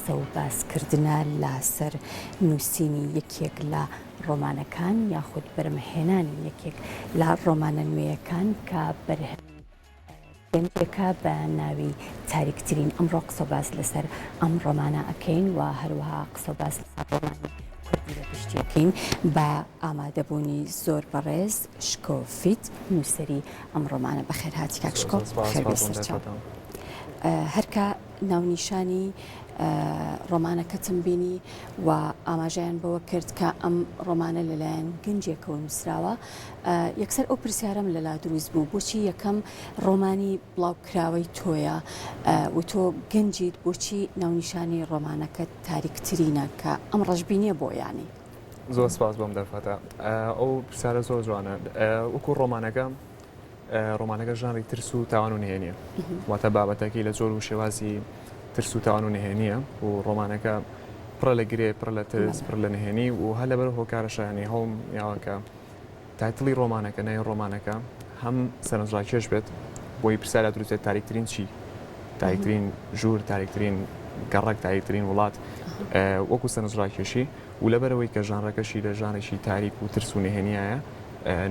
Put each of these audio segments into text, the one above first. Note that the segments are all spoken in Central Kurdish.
قسە و باسکردنە لەسەر نووسینی یەکێک لە ڕۆمانەکان یاخود بەرهەمهێنانی یەکێک لە ڕۆمانە نوێیەکان کە بەرهەمێکە بە ناوی تاریکترین. ئەمڕۆ قسە باس لەسەر ئەم ڕۆمانە ئەکەین و هەروەها قسە باس لەسەر ڕۆمانی کوردی لە گشتیەکەین بە ئامادەبوونی زۆر بەڕێز شکۆفیت نووسەری ئەم ڕۆمانە. بەخێر هاتی کاک شکۆ. هەرکە ناونیشانی ڕۆمانەکەتم بینی و ئاماژەیان بەوە کرد کە ئەم ڕۆمانە لەلایەن گەنجێکەوە نووسراوە. یەکسەر ئەو پرسیارەم لەلا دروست بوو، بۆچی یەکەم ڕۆمانی بڵاوکراوەی تۆیە و تۆ گەنجیت، بۆچی ناونیشانی ڕۆمانەکە تاریکترینە کە ئەم ڕەشبینیە بۆ یانی؟ زۆر سپاس بۆم دەرفەتە. ئەو پرسیارە زۆر جوانە. وەکو ڕۆمانەکە ژانری ترس و تاوان و نهێنیە، واتە بابەتەکەی لە جۆر و شێوازی ترس و تاوان و نهێنیە و ڕۆمانەکە پڕە لە گرێ، پڕ لە ترس، پڕ لە نهێنی و هە لەبەر هۆکارەشانی هەڵم یاوەکە تایتڵی ڕۆمانەکە نای ڕۆمانەکە هەم سەرنجڕاکێش بێت بۆی پرسیارە دروستێت تاریکترین چی؟ تاریکترین ژوور، تاریکترین گەڕک، تاریکترین وڵات وەکو سەرنجڕاکێشی و لەبەرەوەی کە ژانرەکەشی لە ژانێکی تاریک و ترس و نهێنیایە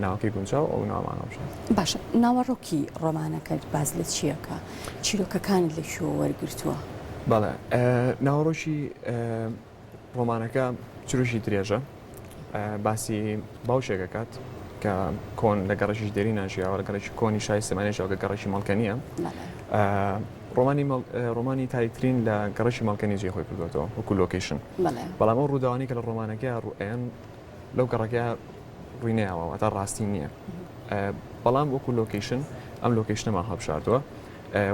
ناوەکەی گونجاو ئەو ناوانە بژێت. باشە، ناوەڕۆکی ڕۆمانەکە باز لە چیەکە؟ چیرۆکەکانت لەکوێ وەرگرتووە؟ بەڵێ، ناوەڕۆکی ڕۆمانەکە چرۆشی درێژە، باسی باوشێکەکات کە کۆن لە گەڕەشیش دێری ناژیاوە، لە گەڕێکی کۆنی شای سەمانێژەوە کە گەڕەشی مەڵکەنیە. ڕۆمانی تاریکترین لە گەڕەشی مەڵکەنی جێ خۆی کردوێتەوە وەکو لۆکیشن. بەڵام ئەو ڕووداوانی کە لە ڕۆمانەکە ڕوئێن لەو گەڕەکە ڕووی نەیەوە، واتە ڕاستی نییە. بەڵام وەکو لۆکیشن ئەم لۆکیشنەمان هەڵبژاردووە.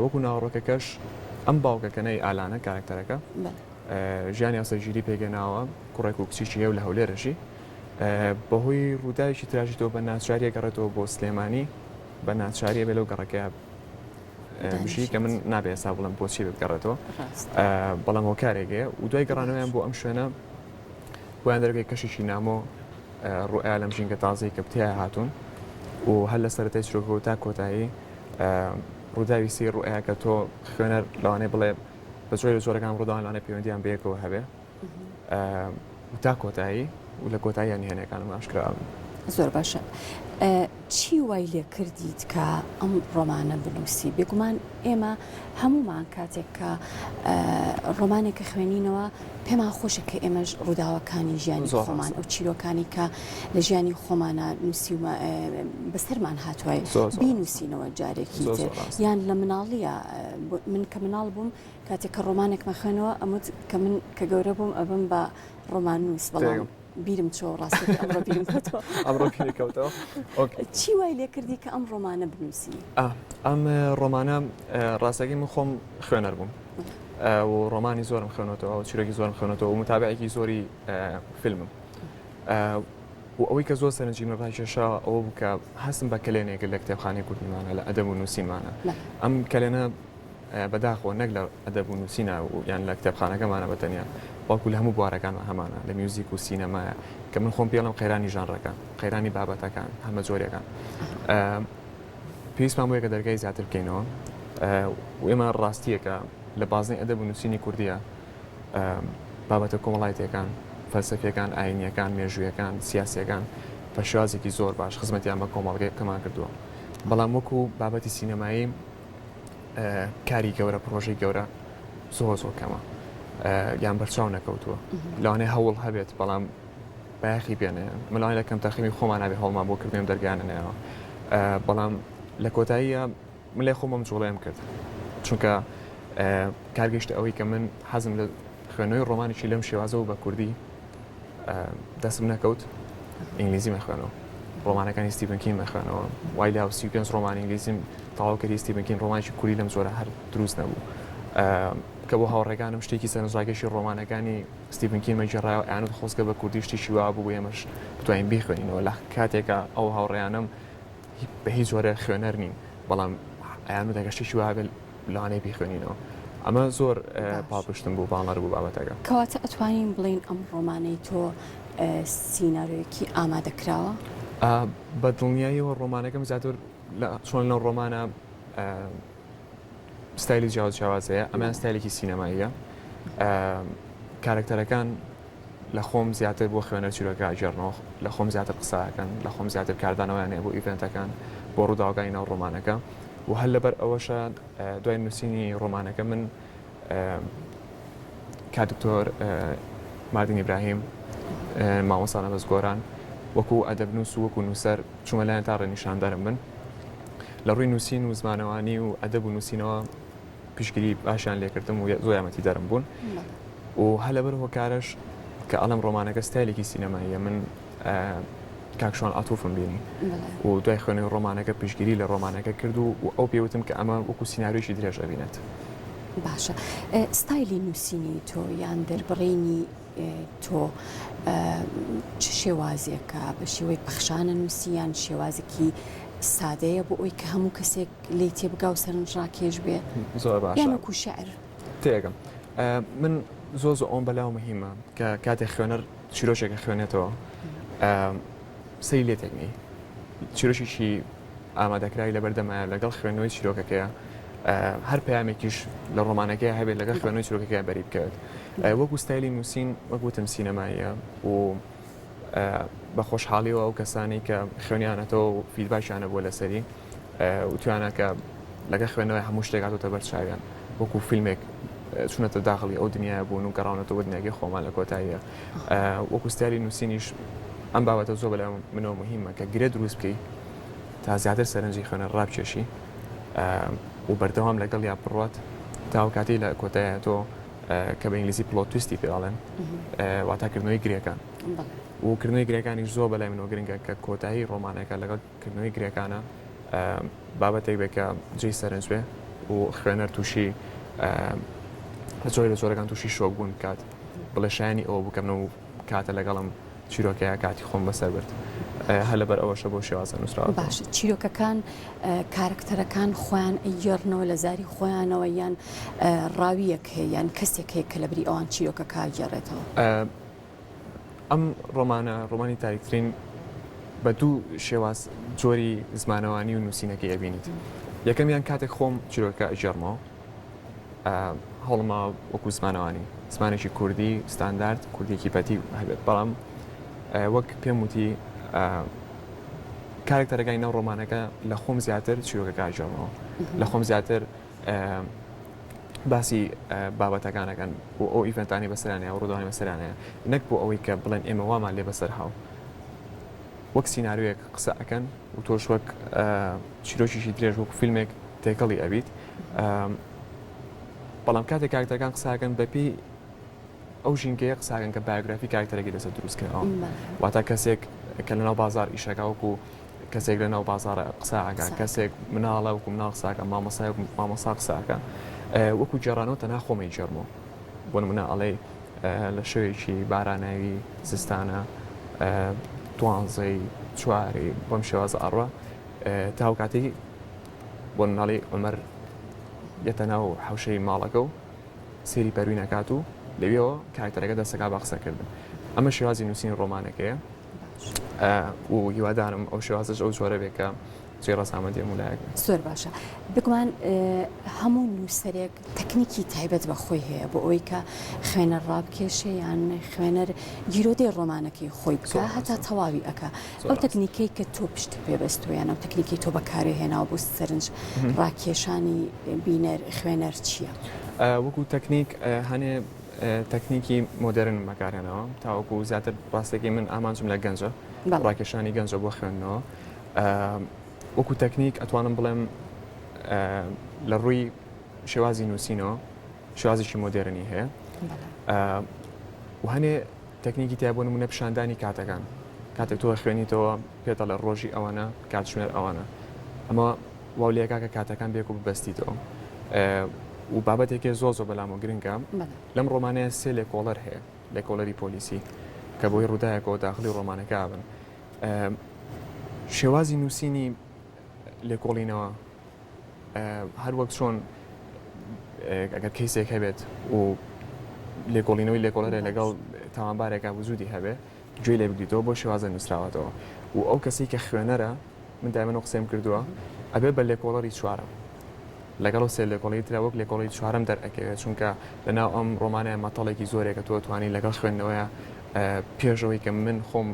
وەکو ناوەڕۆکەکەش ئەم باوکەکەنەی ئالانە کارکتەرەکە ژیانی ئاسەرگیری پێگەناوە، کوڕێک و کچیشی هەیە و لە هەولێرەشی بەهۆی ڕووداوێکی تراژیدەوە بە ناچاریە گەڕێتەوە بۆ سلێمانی، بە ناچاریە بێ لەو گەڕەکە بژی کە من نابێ ئێستا بڵم بۆچی بگەڕێتەوە، بەڵام هۆکارێکەیە و دوای گەڕانەوەیان بۆ ئەم شوێنە بۆیان دەرگای کەشێکی نامۆ ڕوئیا لەم ژینگە تازەی کە بتیایە هاتوون و هەر لە سەرەتای چرۆکەوە تا کۆتایی ڕووداوی سی ڕوئیا کە تۆ خوێنەر لەوانەیە بڵێ بە زۆری لە زۆرەکان ڕووداوان لەوانەیە پەیوەندیان بەیەکەوە هەبێ تا کۆتایی و لە کۆتاییان نهێنیەکانم ئاشکرا. زۆر باشە. چی وای لێ کردیت کە ئەم ڕۆمانە بنووسی؟ بێگومان ئێمە هەمومان کاتێک کە ڕۆمانێکە خوێنینەوە پێمان خۆشە کە ئێمەش ڕووداوەکانی ژیانی خۆمان، ئەو چیرۆکانی کە لە ژیانی خۆمانە نووسیمە بەسەرمان هاتووە بینووسینەوە جارێکی تر، یان لە مناڵیە. من کە مناڵ بووم کاتێک کە ڕۆمانێکمە خوێنەوە ئەموت کە من کە گەورە بووم ئەبم بە ڕۆمان نووس، بەڵام بیرم چۆ ڕاستی ئەمڕۆ بیرم کەوتەوە. ئەمڕۆ بیری کەوتەوە. چی وای لێ کردی کە ئەم ڕۆمانە بنووسی؟ ئەم ڕۆمانە ڕاستەکەی من خۆم خوێنەر بووم و ڕۆمانی زۆرم خوێنەوە و چیرۆکی زۆرم خوێنەوە و متابعێکی زۆری فیلمم و ئەوەی کە زۆر سەرنجیم ڕاکێشا ئەوە بوو کە هەستم بە کلێنێک لە کتێبخانەی کوردیمانە لە ئەدەب و نووسینمانە. ئەم کلێنە بەداخەوە نەک لە ئەدەب و نووسینە یان لە کتێبخانەکەمانە بەتەنیا، بەڵکو لە هەموو بوارەکانمە هەمانە، لە میوزیک و سینەمایە کە من خۆم پێڵم قەیرانی ژانرەکان، قەیرانی بابەتەکان، هەمە جۆرێکان پێویستمان بووە کە دەرگای زیاتر بکەینەوە و ئێمە ڕاستیەکە لە بازنەی ئەدەب و نووسینی کوردیە بابەتە کۆمەڵایەتیەکان، فەلسەفیەکان، ئاینیەکان، مێژوویەکان، سیاسیەکان بە شێوازێکی زۆر باش خزمەتیان بە کۆمەڵگەی کەمان کردووە. بەڵام وەکو بابەتی سینەمایی کاری گەورە، پرۆژەی گەورە زۆر کەمە یان بەرچاو نەکەوتووە. لەوانەیە هەوڵ هەبێت بەڵام بایەخی بێنێ، مەلایە لە کەم تەخیمی خۆمان نابێ هەوڵمان بۆ کردێم دەرگانەنەوە، بەڵام لە کۆتاییە من لێ خۆمەم جوڵەیەم کرد، چونکە کارگەشتە ئەوەی کە من حەزم لە خوێنەوەی ڕۆمانێکی لەم شێوازەوە بە کوردی دەستم نەکەوت، ئینگلیزی مەخوێنەوە، ڕۆمانەکانی ستیڤن کین مەخوێنەوە، وای لە 35 ڕۆمانی ئینگلیزیم تەواو کردی ستیڤن کین، ڕۆمانێکی کوردی لەم جۆرە هەر دروست نەبوو کە بۆ هاوڕێکانم شتێکی سەرنجڕاکێشی ڕۆمانەکانی ستیڤن کین مەجێڕایەوە ئەیانوت خۆزگە بە کوردی شتێکی وا بوو ئێمەش بتوانین بیخوێنینەوە لە کاتێکە ئەو هاوڕێیانم بە هیچ جۆرە خوێنەر نین، بەڵام ئەیانوت ئەگەر شتێکی وا بێت لەوانەیە بیخوێنینەوە. ئەمە زۆر پاڵپشتم بوو، باڵنەر بوو بابەتەکە. کەواتە ئەتوانین بڵین ئەم ڕۆمانەی تۆ سیناریۆیەکی ئامادەکراوە؟ بە دڵنیاییەوە ڕۆمانەکەم زیاتر چۆن لەو ڕۆمانە ستایلی جیاوازەیە، ئەمە ستایلێکی سینەماییە کارکتەرەکان لە خۆم زیاتر بۆ خوێنەر چیرۆکە ئاژێڕنەوە لە خۆم زیاتر قساکەن لە خۆم زیاتر کاردانەوەیانەیە بۆ ئیڤنتەکان بۆ ڕووداوگای ناو ڕۆمانەکە و هەر لەبەر ئەوەشە دوای نووسینی ڕۆمانەکە من کادکتۆر ماردین ئیبراهیم مامۆستا نەبەزگۆران وەکو ئەدەبنووس و وەکو نووسەر چوومە لایەن تا ڕێنیشاندەرم بن لە ڕووی نووسین و زمانەوانی و ئەدەب و نووسینەوە پشگیری باشیان لێکردم و زۆر یارمەتی دەرم بوون و هە لەبەر هۆکارش کە ئەڵم ڕۆمانەکە ستایلێکی سینەماییە من کاکشۆن ئاتوفم بینی و دوای خوێنەوەی ڕۆمانەکە پشگیری لە ڕۆمانەکە کرد و ئەو پێوتم کە ئەمە وەکو سینناریۆیشی درێژ ئەبینێت. باشە ستایلی نووسینی تۆ یان دەربڕینی تۆ چ شێوازێکە بە شێوەی پەخشانە نووسیان شێوازێکی سادەیە بۆ ئەوی کە هەموو کەسێک لی تێبگا و سەرنجڕاکێش بێ زۆر باش یانەکو شەعر تێگەم من زۆ ئەوم بەلاو مهمە کە کاتێک خوێنەر چیرۆشێکە خوێنێتەوە سەی لێتێکنی چیرۆشیشی ئامادەکرای لەبەردەمایە لەگەڵ خوێنەوەی چیرۆکەکەیە هەر پامێکیش لە ڕۆمانەکەی هەبێت لەگەڵ خوێنەوەی چیرۆکەکەی بەری بکەوێت وەکو ستایلی نووسین وەکوتم سینەماییە و بە خۆشحاڵیەوە ئەو کەسانی کە خوێنیانەتەوە و فیدباشیانە بۆ لەسەری و توانە کە لەگەڵ خوێنەوەی هەموو شتێکاتۆتە بەرچاویان وەکو فیلمێک چونەتە داخڵی ئەو دنیای بوون و گەڕاونەتەوە دنیاگەی خۆمان لە کۆتاییە وەکو ستایلی نووسینیش ئەم بابەتە زۆر بەلای منەوە مهمە کە گرێ دروست بکەی تا زیاتر سەرنجی خوێنەر ڕابکێشی و بەردەوام لەگەڵ یا بڕات تا کاتی لە کۆتایە تۆ کە بە ئینگلیزی پلۆتویستی پێڵێن واتاکردنەوەی گرێکان وکردنەوەی گرێکانیش زۆر بەلای منەوە گرنگە کە کۆتایی ڕۆمانەکە لەگەڵکردنەوەی گرێکانە بابەتێک بێت کە جێی سەرنج بێ و خوێنەر تووشی زۆری لە زۆرەکان تووشی شۆک بوون کات بڵێ شایانی ئەوە بکەم و کاتە لەگەڵم چیرۆکەیە کاتی خۆم بەسەر برد هە لەبەر ئەوەشە بۆ شێوازە نووسراوە. باش چیرۆکەکان کارکتەرەکان خۆیان ئەیگەڕنەوە لە زاری خۆیانەوە یان ڕاویەک هەیە یان کەسێک هەیە کە لەبری ئەوان چیرۆکەکە گێڕێتەوە. ئەم ڕۆمانی تاریکترین بە دوو شێواز جۆری زمانەوانی و نووسینەکەی ئەبینیت. یەکەمیان کاتێک خۆم چیرۆکە ئەژێڕمەوە هەڵما وەکو زمانەوانی زمانێکی کوردی ستاندارد کوردیەکی پەتی هەبێت بەڵام وەک پێم وتی کارکتەرەکانی ناو ڕۆمانەکە لە خۆم زیاتر چیرۆکەکە ئەژێڕمەوە لە خۆم زیاتر باسی بابەتەکانەکەن و ئەو ئیڤنتانی بەسەرانەیە و ڕووداوانی بەسەرانەیە نەک بۆ ئەوەی کە بڵێن ئێمە وامان لێ بەسەر هاو وەک سینناریۆیەک قسە ئەەکەن و تۆش وەک چیرۆکیشی درێژ وەکو فیلمێک تێکەڵی ئەبیت بەڵام کاتێک کارکتەرەکان قساکەن بەپی ئەو ژینگەیە قساکەن کە بایۆگرافی کارکتەرێکی لەسەر دروستکردەوە واتە کەسێک کە لەناو بازار ئیشەکە وەکو کەسێک لەناو بازارە قساکان کەسێک مناڵە وەکو مناڵ قساکە مامۆستا قساکە وەکو جێڕانەوە تەنها خۆمەی جێڕمەوە بۆ نمونە ئەڵێ لە شەوێکی باراناوی زستانە دوانزەی چواری بەم شێوازە ئەڕوە تاو کاتی بۆ مناڵی عومەر یەتە ناو حەوشەی ماڵەکە و سێری پەروی نەکات و لەوێەوە کارکتەرەکە دەستەکە بە قسەکردن ئەمە شێوازی نووسین ڕۆمانەکەیە و هیوادارم ئەو شێوازش ئەو جۆرە بێت کە جێ ڕەسامەندی مولایەک زۆر باشە بگومان هەموو نووسەرێک تەکنیکی تایبەت بە خۆی هەیە بۆ ئەوەی کە خوێنەر ڕابکێشێ یان خوێنەر گیرۆدەی ڕۆمانەکەی خۆی بکە هەتا تەواوی ئەکە ئەو تەکنیکەی کە تۆ پشت پێبەستویان ئەو تەکنیکی تۆ بەکارێ هێناوە بۆ سەرنج ڕاکێشانی بینەر خوێنەر چییە؟ وەکو تەکنیک هەنێ تەکنیکی مۆدرن بەکارێنەوە تاوەکو زیاتر ڕاستێکی من ئامانجم لە گەنجە ڕاکێشانی گەنجە بۆ خوێندنەوە وەکو تەکنیک ئەتوانم بڵێم لە ڕووی شێوازی نووسینەوە شێوازێکی مۆدرنی هەیە و هەنێ تەکنیکی تیا بۆ نمونە پیشاندانی کاتەکان کاتێک تۆ خوێنیتەوە پێتە لە ڕۆژی ئەوانە کاتژمێر ئەوانە ئەمە واولەکە کە کاتەکان بێک و ببەستیتەوە و بابەتێکی زۆر بەلام و گرنگە لەم ڕۆمانەیە سێ لێکۆڵەر هەیە لێکۆڵەری پۆلیسی کە بۆی ڕووداوێکەوە داخلی ڕۆمانەکە بن شێوازی نووسینی لێکۆڵینەوە هەر وەک چۆن ئەگەر کەیسێک هەبێت و لێکۆڵینەوەی لێکۆڵەرە لەگەڵ تاوانبارێکە وجودی هەبێت گوێی لێ بگریتەوە بۆ شێوازە نووسراوەتەوە و ئەو کەسی کە خوێنەرە من دایمەن قسەم کردووە ئەبێ بە لێکۆڵەری چوارە لەگەڵ سێ لێکۆڵی ترا وەک لێکۆڵی چوارەم دەرەکەوێت چونکە لەناو ئەم ڕۆمانەیە مەتەڵێکی زۆرێکە تۆ توانی لەگەڵ خوێندنەوەیە پێشەوەی کە من خۆم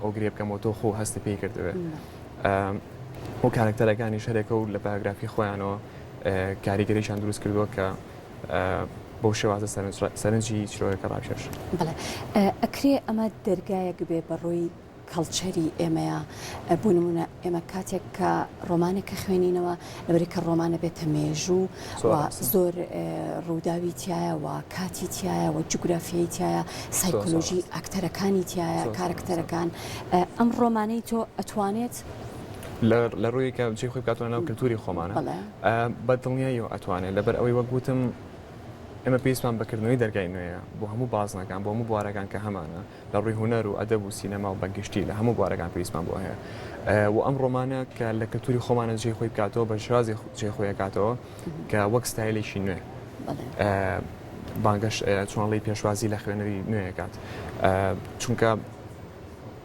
ئەو گرێ بکەمەوە تۆ خۆ هەستی پێی کردوێت و کارکتەرەکانی شەرێکە و لە پاراگرافی خۆیانەوە کاریگەریشان دروست کردووە کە بۆ شێوازە سەرنجی چیرۆکە ڕاکێش. بەڵێ ئەکرێ ئەمە دەرگایەک بێ بەڕۆی کەڵچەری ئێمەیە بۆ نمونە ئێمە کاتێک کە ڕۆمانێکە خوێنینەوە لەبەری کە ڕۆمانە بێتە مێژوو زۆر ڕووداوی تایە و کاتی تایە و جوگرافیایی تایە سایکۆلۆژی ئاکتەرەکانی تایە کارکتەرەکان ئەم ڕۆمانەی تۆ ئەتوانێت لە ڕووی کە جێ خۆی بکاتەوە ناو کللتوری خۆمانە بەدڵنیایی و ئەتوانێت لەبەر ئەوەی وەگوتم ئێمە پێویستمان بەکردنەوەی دەرگای نوێیە بۆ هەموو بازنەکان بۆ هەموو بوارەکان کە هەمانە لە ڕووی هونەر و ئەدەب و سینەما و بەگشتی لە هەموو بوارەکان پێویستمان بۆ هەیە و ئەم ڕۆمانە کە لە کللتوری خۆمانە جێ خۆی بکاتەوە بە شازی جێ خۆی کاتەوە کە وەک ستایلێکی نوێ بانگەش چۆنڵی پێشوازی لە خوێنەری نوێیەکات چونکە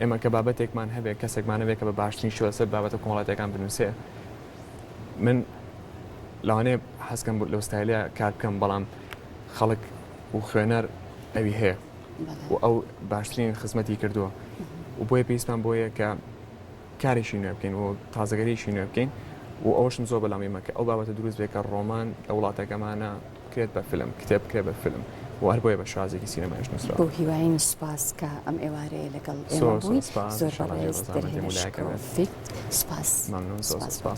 ئێمە کە بابەتێکمان هەبێت کەسێکمان هەبێت کە بە باشترین شێوە سەر بابەتە کۆمەڵاتەکان بنووسێ من لەوانەیە حەزکەم لەو ستایلە کار بکەم بەڵام خەڵک و خوێنەر ئەوی هەیە و ئەو باشترین خزمەتی کردووە و بۆیە پێویستمان بۆیە کە کارێکی نوێ بکەین و تازەگەریشی نوێ بکەین و ئەوشم زۆر بەڵامیمە کە ئەو بابەتە دروست بێت کە ڕۆمان لە وڵاتەکەمانە کرێت بە فیلم کتێب بکرێت بە فیلم و هەر بۆیە بە شازێکی سینەمایش نووسرا. بۆ هیواین سوپاس کە ئەم ئێوارەیە لەگەڵ ئێمە بووین زۆر بەڕێز دەرهێنە شکۆفیت سوپاس. مەمنون زۆر سوپاس.